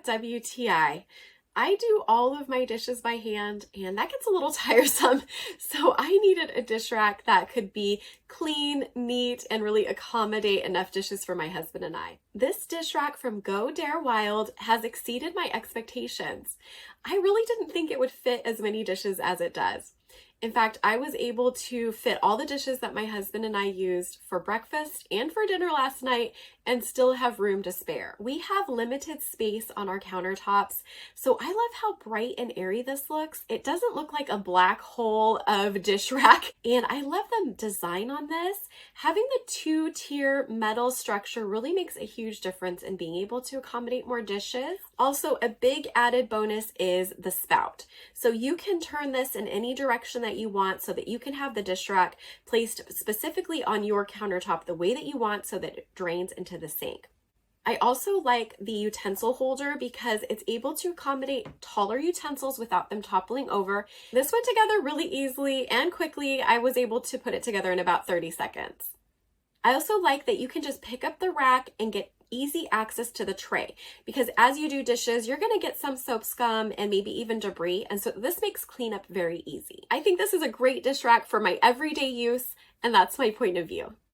WTI. I do all of my dishes by hand, and that gets a little tiresome. So I needed a dish rack that could be clean, neat, and really accommodate enough dishes for my husband and I. This dish rack from Goderewild has exceeded my expectations. I really didn't think it would fit as many dishes as it does. In fact, I was able to fit all the dishes that my husband and I used for breakfast and for dinner last night and still have room to spare. We have limited space on our countertops, so I love how bright and airy this looks. It doesn't look like a black hole of dish rack, and I love the design on this. Having the two-tier metal structure really makes a huge difference in being able to accommodate more dishes. Also, a big added bonus is the spout. So you can turn this in any direction that you want so that you can have the dish rack placed specifically on your countertop the way that you want so that it drains into the sink. I also like the utensil holder because it's able to accommodate taller utensils without them toppling over. This went together really easily and quickly. I was able to put it together in about 30 seconds. I also like that you can just pick up the rack and get easy access to the tray, because as you do dishes, you're going to get some soap scum and maybe even debris, and so this makes cleanup very easy. I think this is a great dish rack for my everyday use, and that's my point of view.